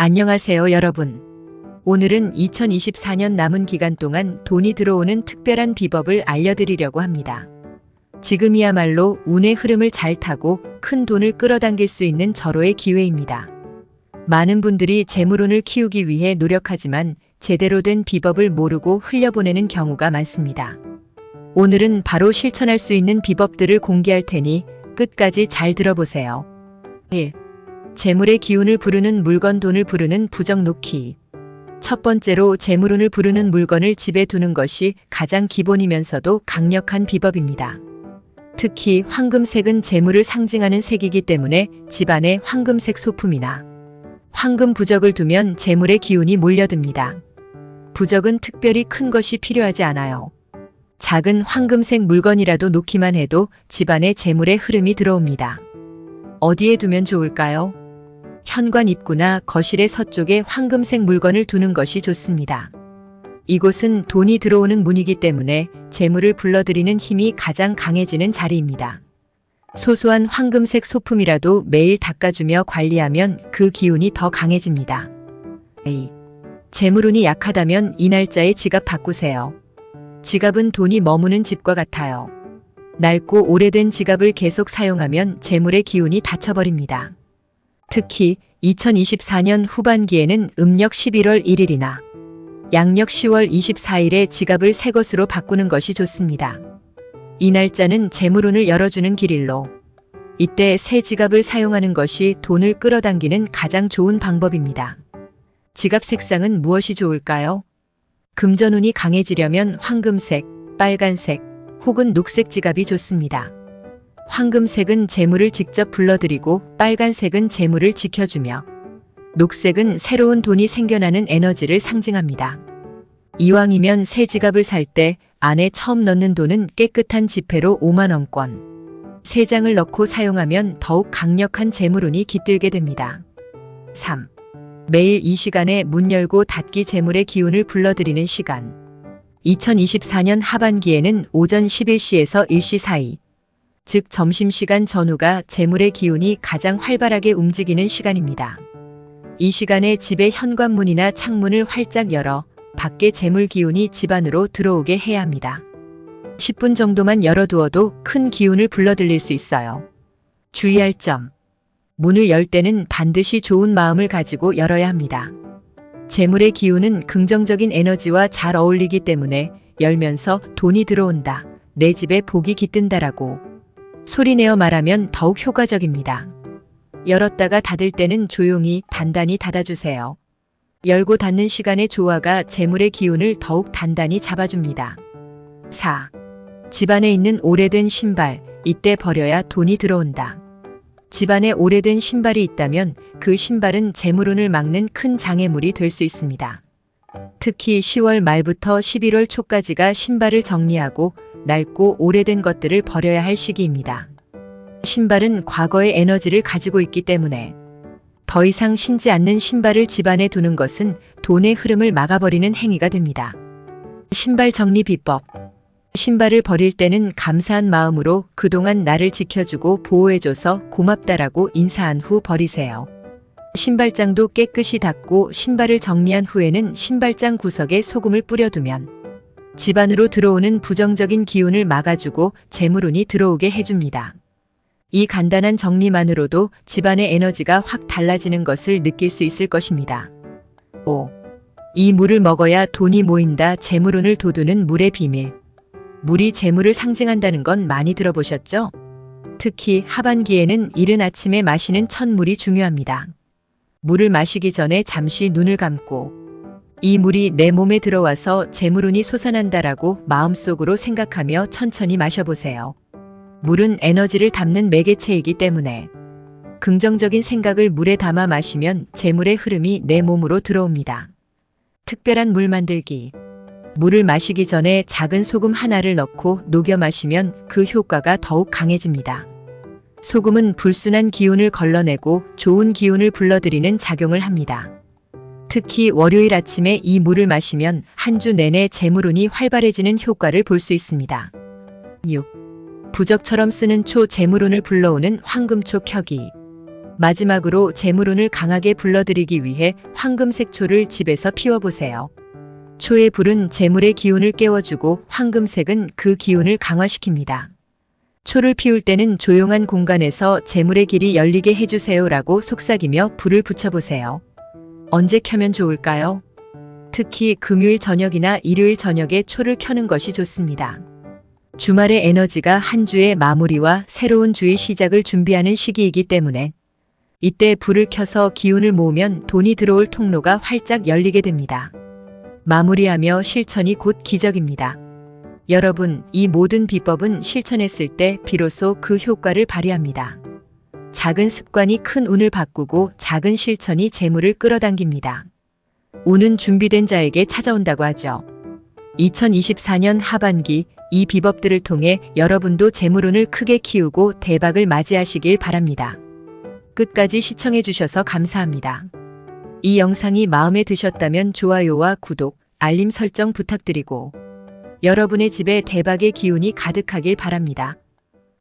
안녕하세요, 여러분. 오늘은 2024년 남은 기간 동안 돈이 들어오는 특별한 비법을 알려드리려고 합니다. 지금이야말로 운의 흐름을 잘 타고 큰 돈을 끌어당길 수 있는 절호의 기회입니다. 많은 분들이 재물운을 키우기 위해 노력하지만 제대로 된 비법을 모르고 흘려보내는 경우가 많습니다. 오늘은 바로 실천할 수 있는 비법들을 공개할 테니 끝까지 잘 들어보세요. 1. 재물의 기운을 부르는 물건, 돈을 부르는 부적 놓기. 첫 번째로 재물운을 부르는 물건을 집에 두는 것이 가장 기본이면서도 강력한 비법입니다. 특히 황금색은 재물을 상징하는 색이기 때문에 집안에 황금색 소품이나 황금 부적을 두면 재물의 기운이 몰려듭니다. 부적은 특별히 큰 것이 필요하지 않아요. 작은 황금색 물건이라도 놓기만 해도 집안에 재물의 흐름이 들어옵니다. 어디에 두면 좋을까요? 현관 입구나 거실의 서쪽에 황금색 물건을 두는 것이 좋습니다. 이곳은 돈이 들어오는 문이기 때문에 재물을 불러들이는 힘이 가장 강해지는 자리입니다. 소소한 황금색 소품이라도 매일 닦아주며 관리하면 그 기운이 더 강해집니다. A. 재물운이 약하다면 이 날짜에 지갑 바꾸세요. 지갑은 돈이 머무는 집과 같아요. 낡고 오래된 지갑을 계속 사용하면 재물의 기운이 닫혀버립니다. 특히 2024년 후반기에는 음력 11월 1일이나 양력 10월 24일에 지갑을 새 것으로 바꾸는 것이 좋습니다. 이 날짜는 재물운을 열어주는 길일로 이때 새 지갑을 사용하는 것이 돈을 끌어당기는 가장 좋은 방법입니다. 지갑 색상은 무엇이 좋을까요? 금전운이 강해지려면 황금색, 빨간색 혹은 녹색 지갑이 좋습니다. 황금색은 재물을 직접 불러들이고 빨간색은 재물을 지켜주며 녹색은 새로운 돈이 생겨나는 에너지를 상징합니다. 이왕이면 새 지갑을 살 때 안에 처음 넣는 돈은 깨끗한 지폐로 5만원권, 3장을 넣고 사용하면 더욱 강력한 재물운이 깃들게 됩니다. 3. 매일 이 시간에 문 열고 닫기 재물의 기운을 불러들이는 시간. 2024년 하반기에는 오전 11시에서 1시 사이, 즉 점심시간 전후가 재물의 기운이 가장 활발하게 움직이는 시간입니다. 이 시간에 집의 현관문이나 창문을 활짝 열어 밖에 재물 기운이 집 안으로 들어오게 해야 합니다. 10분 정도만 열어두어도 큰 기운을 불러들일 수 있어요. 주의할 점. 문을 열 때는 반드시 좋은 마음을 가지고 열어야 합니다. 재물의 기운은 긍정적인 에너지와 잘 어울리기 때문에 열면서 돈이 들어온다, 내 집에 복이 깃든다라고 소리내어 말하면 더욱 효과적입니다. 열었다가 닫을 때는 조용히 단단히 닫아주세요. 열고 닫는 시간의 조화가 재물의 기운을 더욱 단단히 잡아줍니다. 4. 집안에 있는 오래된 신발, 이때 버려야 돈이 들어온다. 집안에 오래된 신발이 있다면 그 신발은 재물운을 막는 큰 장애물이 될 수 있습니다. 특히 10월 말부터 11월 초까지가 신발을 정리하고 낡고 오래된 것들을 버려야 할 시기입니다. 신발은 과거의 에너지를 가지고 있기 때문에 더 이상 신지 않는 신발을 집안에 두는 것은 돈의 흐름을 막아버리는 행위가 됩니다. 신발 정리 비법. 신발을 버릴 때는 감사한 마음으로 그동안 나를 지켜주고 보호해줘서 고맙다라고 인사한 후 버리세요. 신발장도 깨끗이 닦고 신발을 정리한 후에는 신발장 구석에 소금을 뿌려두면 집 안으로 들어오는 부정적인 기운을 막아주고 재물운이 들어오게 해줍니다. 이 간단한 정리만으로도 집안의 에너지가 확 달라지는 것을 느낄 수 있을 것입니다. 5. 이 물을 먹어야 돈이 모인다. 재물운을 돋우는 물의 비밀. 물이 재물을 상징한다는 건 많이 들어보셨죠? 특히 하반기에는 이른 아침에 마시는 첫물이 중요합니다. 물을 마시기 전에 잠시 눈을 감고 이 물이 내 몸에 들어와서 재물운이 솟아난다라고 마음속으로 생각하며 천천히 마셔보세요. 물은 에너지를 담는 매개체이기 때문에 긍정적인 생각을 물에 담아 마시면 재물의 흐름이 내 몸으로 들어옵니다. 특별한 물 만들기. 물을 마시기 전에 작은 소금 하나를 넣고 녹여 마시면 그 효과가 더욱 강해집니다. 소금은 불순한 기운을 걸러내고 좋은 기운을 불러들이는 작용을 합니다. 특히 월요일 아침에 이 물을 마시면 한 주 내내 재물운이 활발해지는 효과를 볼 수 있습니다. 6. 부적처럼 쓰는 초 재물운을 불러오는 황금초 켜기. 마지막으로 재물운을 강하게 불러들이기 위해 황금색 초를 집에서 피워보세요. 초의 불은 재물의 기운을 깨워주고 황금색은 그 기운을 강화시킵니다. 초를 피울 때는 조용한 공간에서 재물의 길이 열리게 해주세요라고 속삭이며 불을 붙여보세요. 언제 켜면 좋을까요? 특히 금요일 저녁이나 일요일 저녁에 초를 켜는 것이 좋습니다. 주말의 에너지가 한 주의 마무리와 새로운 주의 시작을 준비하는 시기이기 때문에 이때 불을 켜서 기운을 모으면 돈이 들어올 통로가 활짝 열리게 됩니다. 마무리하며 실천이 곧 기적입니다. 여러분, 이 모든 비법은 실천했을 때 비로소 그 효과를 발휘합니다. 작은 습관이 큰 운을 바꾸고 작은 실천이 재물을 끌어당깁니다. 운은 준비된 자에게 찾아온다고 하죠. 2024년 하반기 이 비법들을 통해 여러분도 재물운을 크게 키우고 대박을 맞이하시길 바랍니다. 끝까지 시청해 주셔서 감사합니다. 이 영상이 마음에 드셨다면 좋아요와 구독, 알림 설정 부탁드리고 여러분의 집에 대박의 기운이 가득하길 바랍니다.